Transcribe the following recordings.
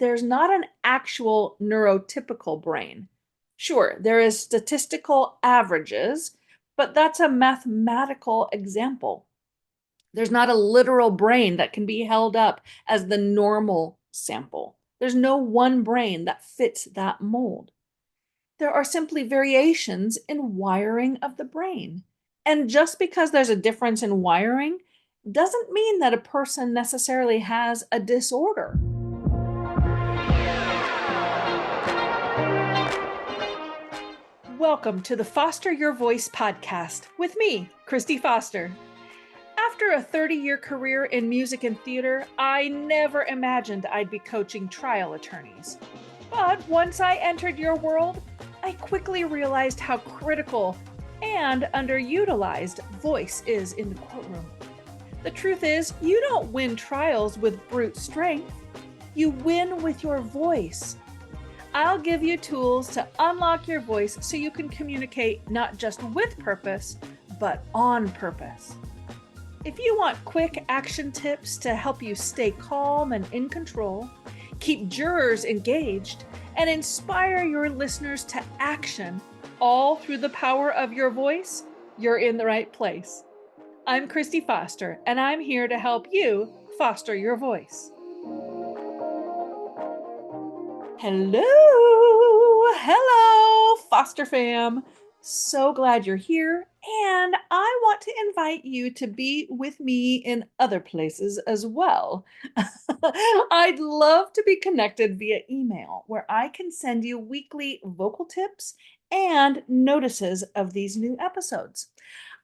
there's not an actual neurotypical brain. Sure, there is statistical averages, but that's a mathematical example. There's not a literal brain that can be held up as the normal sample. There's no one brain that fits that mold. There are simply variations in wiring of the brain. And just because there's a difference in wiring doesn't mean that a person necessarily has a disorder. Welcome to the Foster Your Voice podcast with me, Christy Foster. After a 30-year career in music and theater, I never imagined I'd be coaching trial attorneys. But once I entered your world, I quickly realized how critical and underutilized voice is in the courtroom. The truth is, you don't win trials with brute strength. You win with your voice. I'll give you tools to unlock your voice so you can communicate not just with purpose, but on purpose. If you want quick action tips to help you stay calm and in control, keep jurors engaged, and inspire your listeners to action, all through the power of your voice, you're in the right place. I'm Christy Foster, and I'm here to help you foster your voice. Hello, Foster fam. So glad you're here, and I want to invite you to be with me in other places as well. I'd love to be connected via email, where I can send you weekly vocal tips and notices of these new episodes.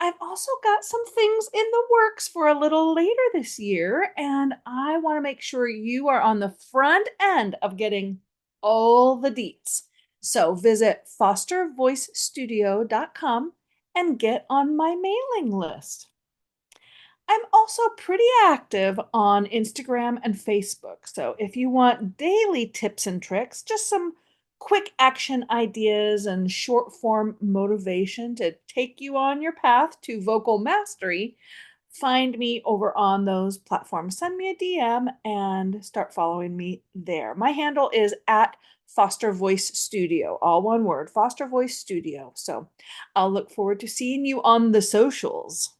I've also got some things in the works for a little later this year, and I want to make sure you are on the front end of getting all the deets. So visit fostervoicestudio.com and get on my mailing list. I'm also pretty active on Instagram and Facebook. So if you want daily tips and tricks, just some quick action ideas and short form motivation to take you on your path to vocal mastery, find me over on those platforms. Send me a DM and start following me there. My handle is at Foster Voice Studio, all one word, Foster Voice Studio. So I'll look forward to seeing you on the socials.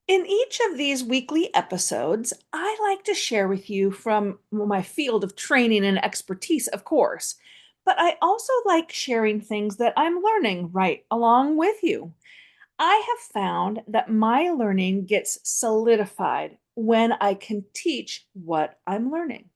In each of these weekly episodes, I like to share with you from my field of training and expertise, of course, but I also like sharing things that I'm learning right along with you. I have found that my learning gets solidified when I can teach what I'm learning.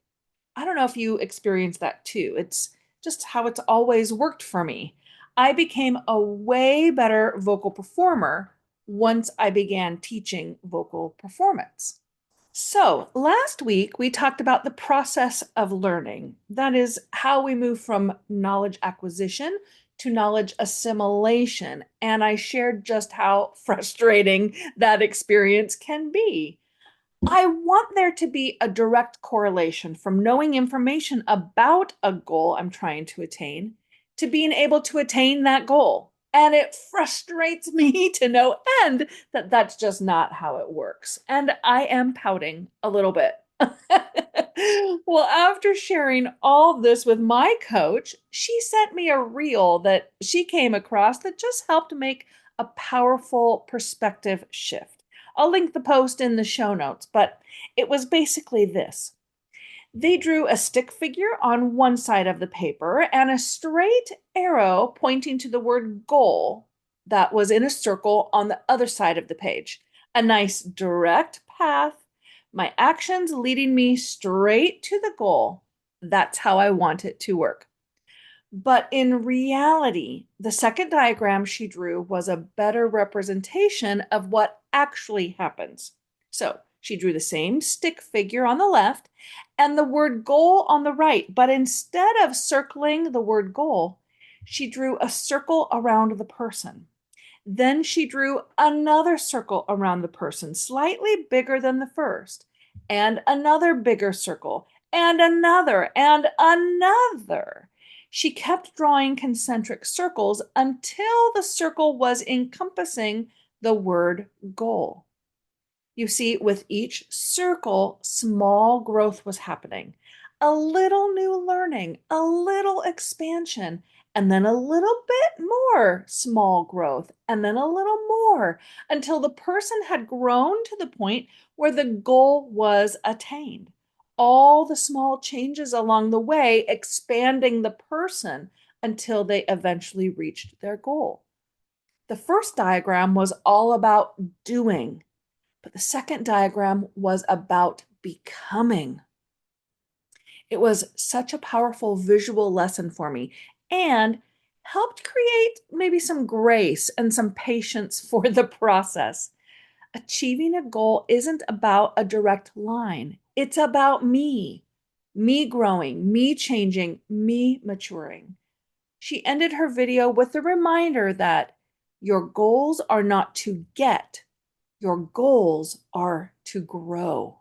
I don't know if you experience that too. It's just how it's always worked for me. I became a way better vocal performer once I began teaching vocal performance. So, last week we talked about the process of learning. That is how we move from knowledge acquisition to knowledge assimilation. And I shared just how frustrating that experience can be. I want there to be a direct correlation from knowing information about a goal I'm trying to attain to being able to attain that goal. And it frustrates me to no end that that's just not how it works. And I am pouting a little bit. Well, after sharing all this with my coach, she sent me a reel that she came across that just helped make a powerful perspective shift. I'll link the post in the show notes, but it was basically this. They drew a stick figure on one side of the paper and a straight arrow pointing to the word goal that was in a circle on the other side of the page. A nice direct path, my actions leading me straight to the goal. That's how I want it to work. But in reality, the second diagram she drew was a better representation of what actually happens. So she drew the same stick figure on the left and the word goal on the right, but instead of circling the word goal, she drew a circle around the person. Then she drew another circle around the person, slightly bigger than the first, and another bigger circle, and another, and another. She kept drawing concentric circles until the circle was encompassing the word goal. You see, with each circle, small growth was happening. a little new learning, a little expansion, and then a little bit more small growth, and then a little more until the person had grown to the point where the goal was attained. All the small changes along the way expanding the person until they eventually reached their goal. The first diagram was all about doing, but the second diagram was about becoming. It was such a powerful visual lesson for me and helped create maybe some grace and some patience for the process. Achieving a goal isn't about a direct line, it's about me growing, me changing, me maturing. She ended her video with a reminder that your goals are not to get, your goals are to grow.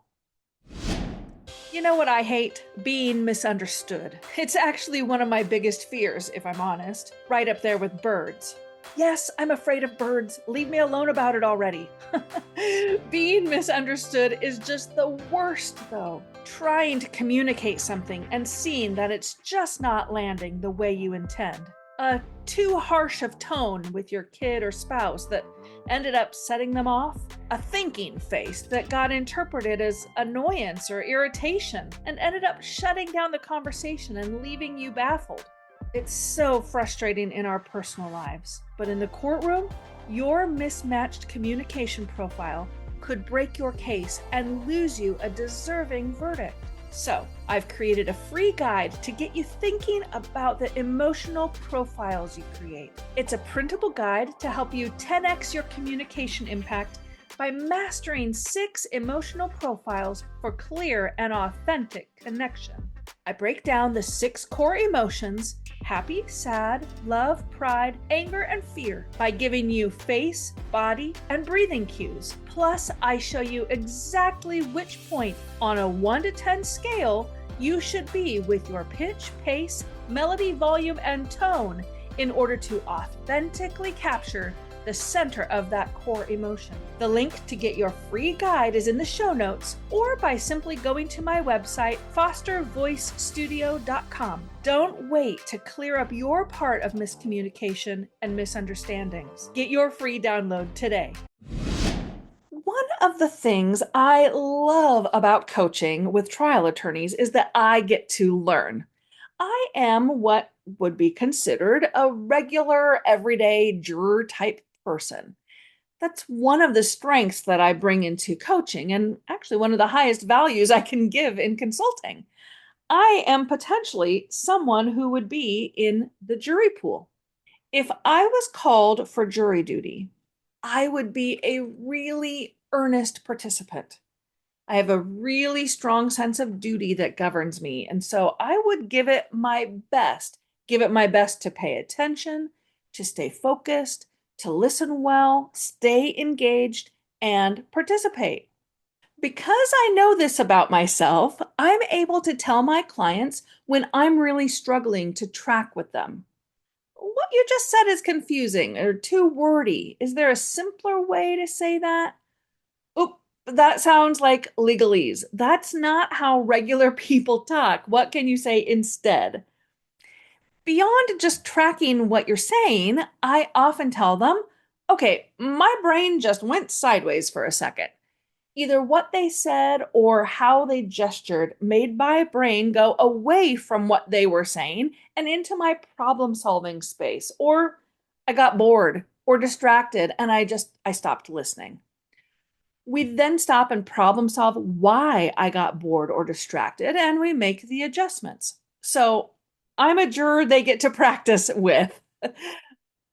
You know what I hate? Being misunderstood. It's actually one of my biggest fears, if I'm honest, right up there with birds. Yes, I'm afraid of birds. Leave me alone about it already. Being misunderstood is just the worst, though. Trying to communicate something and seeing that it's just not landing the way you intend. A too harsh of tone with your kid or spouse that ended up setting them off. A thinking face that got interpreted as annoyance or irritation and ended up shutting down the conversation and leaving you baffled. It's so frustrating in our personal lives, but in the courtroom, your mismatched communication profile could break your case and lose you a deserving verdict. So, I've created a free guide to get you thinking about the emotional profiles you create. It's a printable guide to help you 10x your communication impact by mastering 6 emotional profiles for clear and authentic connection. I break down the 6 core emotions: happy, sad, love, pride, anger, and fear by giving you face, body, and breathing cues. Plus, I show you exactly which point on a 1 to 10 scale you should be with your pitch, pace, melody, volume, and tone in order to authentically capture the center of that core emotion. The link to get your free guide is in the show notes or by simply going to my website, fostervoicestudio.com. Don't wait to clear up your part of miscommunication and misunderstandings. Get your free download today. One of the things I love about coaching with trial attorneys is that I get to learn. I am what would be considered a regular, everyday juror type person. That's one of the strengths that I bring into coaching, and actually one of the highest values I can give in consulting. I am potentially someone who would be in the jury pool. If I was called for jury duty, I would be a really earnest participant. I have a really strong sense of duty that governs me, and so I would give it my best to pay attention, to stay focused, to listen well, stay engaged, and participate. Because I know this about myself, I'm able to tell my clients when I'm really struggling to track with them. What you just said is confusing or too wordy. Is there a simpler way to say that? Oop, that sounds like legalese. That's not how regular people talk. What can you say instead? Beyond just tracking what you're saying, I often tell them, okay, my brain just went sideways for a second. Either what they said or how they gestured made my brain go away from what they were saying and into my problem solving space. Or I got bored or distracted and I stopped listening. We then stop and problem solve why I got bored or distracted, and we make the adjustments. So I'm a juror they get to practice with.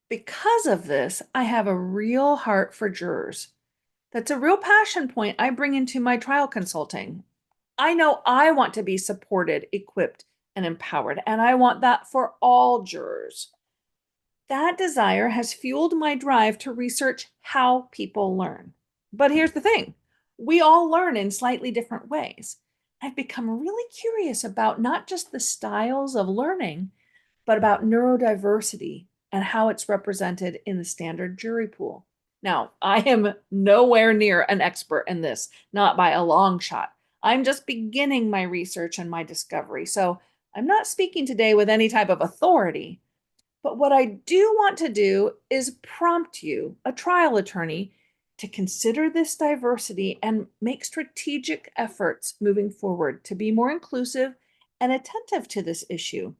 Because of this, I have a real heart for jurors. That's a real passion point I bring into my trial consulting. I know I want to be supported, equipped, and empowered, and I want that for all jurors. That desire has fueled my drive to research how people learn. But here's the thing, we all learn in slightly different ways. I've become really curious about not just the styles of learning, but about neurodiversity and how it's represented in the standard jury pool. Now, I am nowhere near an expert in this, not by a long shot. I'm just beginning my research and my discovery, so I'm not speaking today with any type of authority. But what I do want to do is prompt you, a trial attorney, to consider this diversity and make strategic efforts moving forward to be more inclusive and attentive to this issue.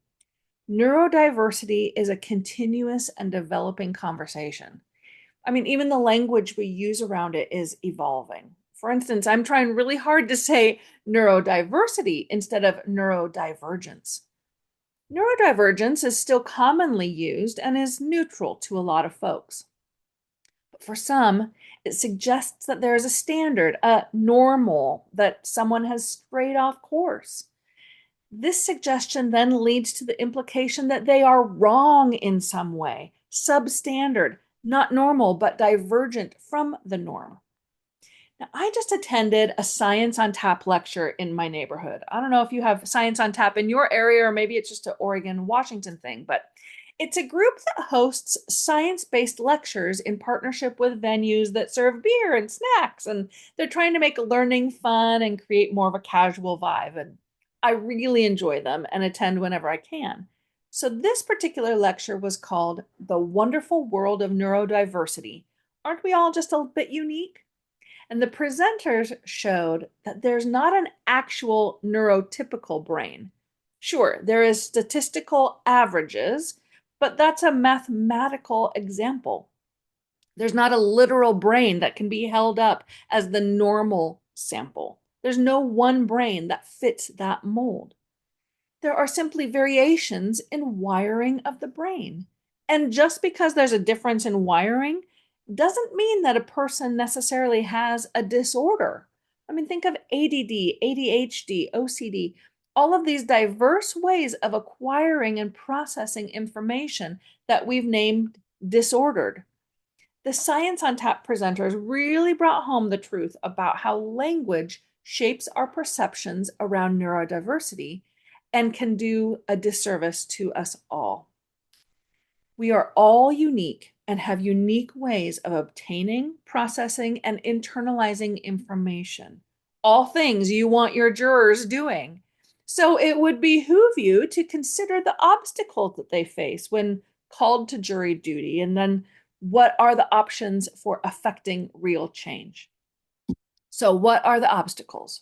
Neurodiversity is a continuous and developing conversation. I mean, even the language we use around it is evolving. For instance, I'm trying really hard to say neurodiversity instead of neurodivergence. Neurodivergence is still commonly used and is neutral to a lot of folks. But for some, it suggests that there is a standard, a normal, that someone has strayed off course. This suggestion then leads to the implication that they are wrong in some way, substandard, not normal, but divergent from the norm. Now, I just attended a Science on Tap lecture in my neighborhood. I don't know if you have Science on Tap in your area, or maybe it's just an Oregon, Washington thing, but it's a group that hosts science-based lectures in partnership with venues that serve beer and snacks, and they're trying to make learning fun and create more of a casual vibe. And I really enjoy them and attend whenever I can. So this particular lecture was called The Wonderful World of Neurodiversity. Aren't we all just a bit unique? And the presenters showed that there's not an actual neurotypical brain. Sure, there is statistical averages, but that's a mathematical example. There's not a literal brain that can be held up as the normal sample. There's no one brain that fits that mold. There are simply variations in wiring of the brain. And just because there's a difference in wiring doesn't mean that a person necessarily has a disorder. I mean, think of ADD, ADHD, OCD, all of these diverse ways of acquiring and processing information that we've named disordered. The Science on Tap presenters really brought home the truth about how language shapes our perceptions around neurodiversity and can do a disservice to us all. We are all unique and have unique ways of obtaining, processing, and internalizing information. All things you want your jurors doing. So it would behoove you to consider the obstacles that they face when called to jury duty, and then what are the options for affecting real change. So, what are the obstacles?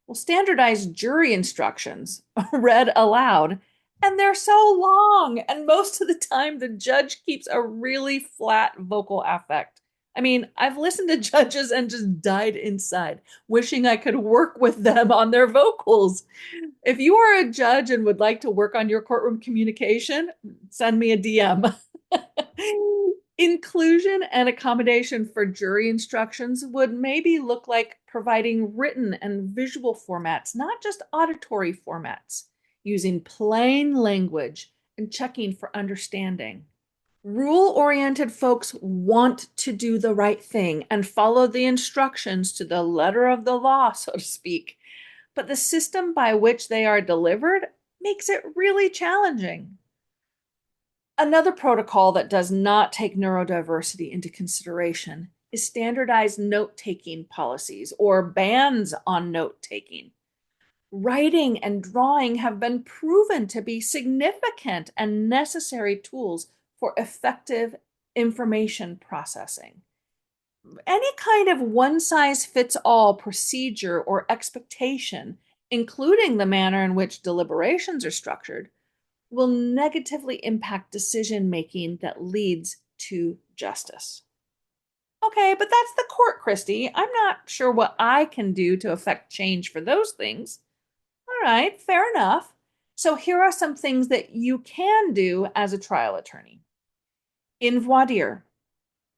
Well, standardized jury instructions read aloud, and they're so long, and most of the time the judge keeps a really flat vocal affect. I mean, I've listened to judges and just died inside, wishing I could work with them on their vocals. If you are a judge and would like to work on your courtroom communication, send me a DM. Inclusion and accommodation for jury instructions would maybe look like providing written and visual formats, not just auditory formats, using plain language and checking for understanding. Rule-oriented folks want to do the right thing and follow the instructions to the letter of the law, so to speak, but the system by which they are delivered makes it really challenging. Another protocol that does not take neurodiversity into consideration is standardized note-taking policies or bans on note-taking. Writing and drawing have been proven to be significant and necessary tools for effective information processing. Any kind of one-size-fits-all procedure or expectation, including the manner in which deliberations are structured, will negatively impact decision making that leads to justice. Okay, but that's the court, Christy. I'm not sure what I can do to affect change for those things. All right, fair enough. So here are some things that you can do as a trial attorney. In voir dire,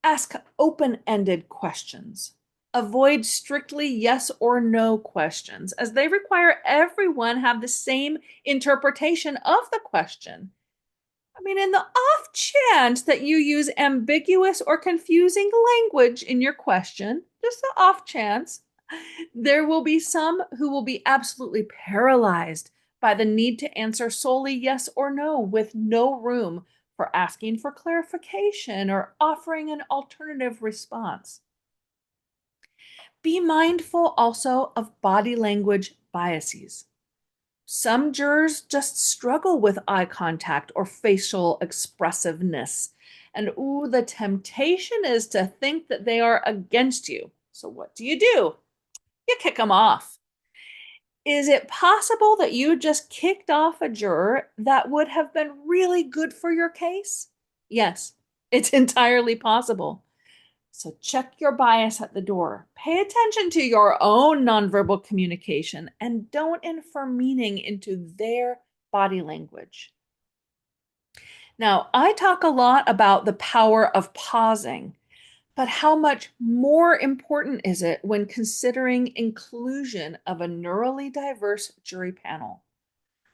ask open-ended questions. Avoid strictly yes or no questions, as they require everyone have the same interpretation of the question. I mean, in the off chance that you use ambiguous or confusing language in your question, just the off chance, there will be some who will be absolutely paralyzed by the need to answer solely yes or no, with no room for asking for clarification or offering an alternative response. Be mindful also of body language biases. Some jurors just struggle with eye contact or facial expressiveness. And the temptation is to think that they are against you. So what do? You kick them off. Is it possible that you just kicked off a juror that would have been really good for your case? Yes, it's entirely possible. So check your bias at the door. Pay attention to your own nonverbal communication and don't infer meaning into their body language. Now, I talk a lot about the power of pausing, but how much more important is it when considering inclusion of a neurally diverse jury panel?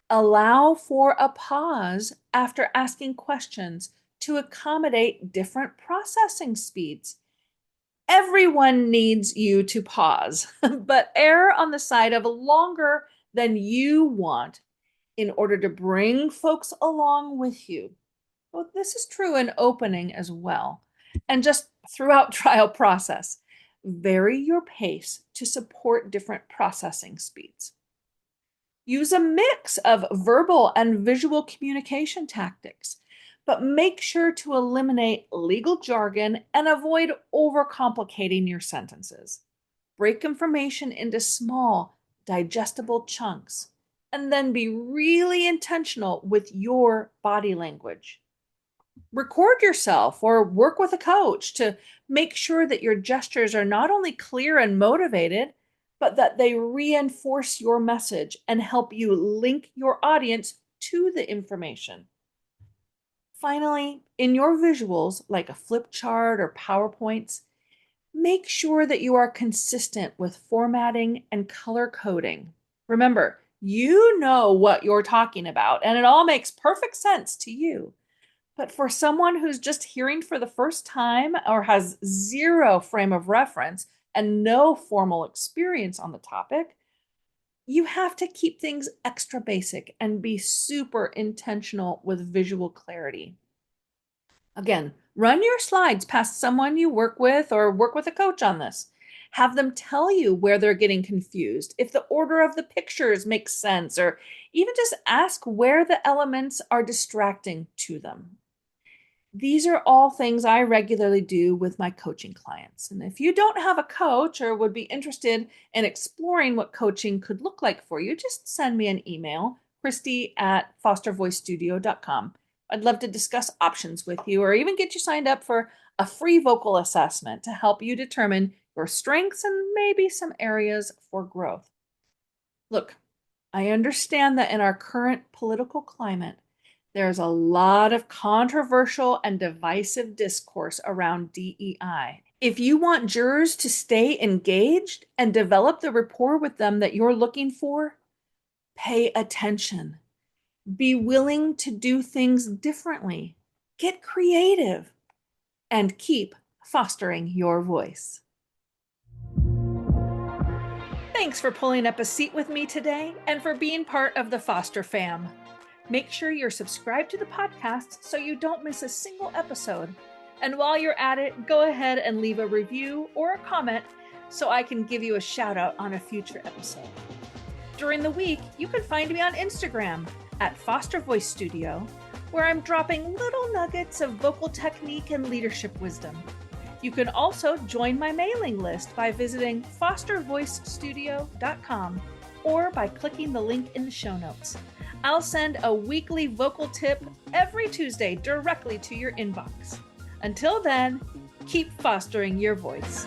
Allow for a pause after asking questions to accommodate different processing speeds. Everyone needs you to pause, but err on the side of longer than you want in order to bring folks along with you. Well, this is true in opening as well, and just throughout trial process. Vary your pace to support different processing speeds. Use a mix of verbal and visual communication tactics, but make sure to eliminate legal jargon and avoid overcomplicating your sentences. Break information into small, digestible chunks, and then be really intentional with your body language. Record yourself or work with a coach to make sure that your gestures are not only clear and motivated, but that they reinforce your message and help you link your audience to the information. Finally, in your visuals, like a flip chart or PowerPoints, make sure that you are consistent with formatting and color coding. Remember, you know what you're talking about, and it all makes perfect sense to you. But for someone who's just hearing for the first time or has zero frame of reference and no formal experience on the topic, you have to keep things extra basic and be super intentional with visual clarity. Again, run your slides past someone you work with or work with a coach on this. Have them tell you where they're getting confused, if the order of the pictures makes sense, or even just ask where the elements are distracting to them. These are all things I regularly do with my coaching clients. And if you don't have a coach or would be interested in exploring what coaching could look like for you, just send me an email, Christy@fostervoicestudio.com. I'd love to discuss options with you or even get you signed up for a free vocal assessment to help you determine your strengths and maybe some areas for growth. Look, I understand that in our current political climate, there's a lot of controversial and divisive discourse around DEI. If you want jurors to stay engaged and develop the rapport with them that you're looking for, pay attention. Be willing to do things differently. Get creative and keep fostering your voice. Thanks for pulling up a seat with me today and for being part of the Foster fam. Make sure you're subscribed to the podcast so you don't miss a single episode. And while you're at it, go ahead and leave a review or a comment so I can give you a shout out on a future episode. During the week, you can find me on Instagram at Foster Voice Studio, where I'm dropping little nuggets of vocal technique and leadership wisdom. You can also join my mailing list by visiting fostervoicestudio.com or by clicking the link in the show notes. I'll send a weekly vocal tip every Tuesday directly to your inbox. Until then, keep fostering your voice.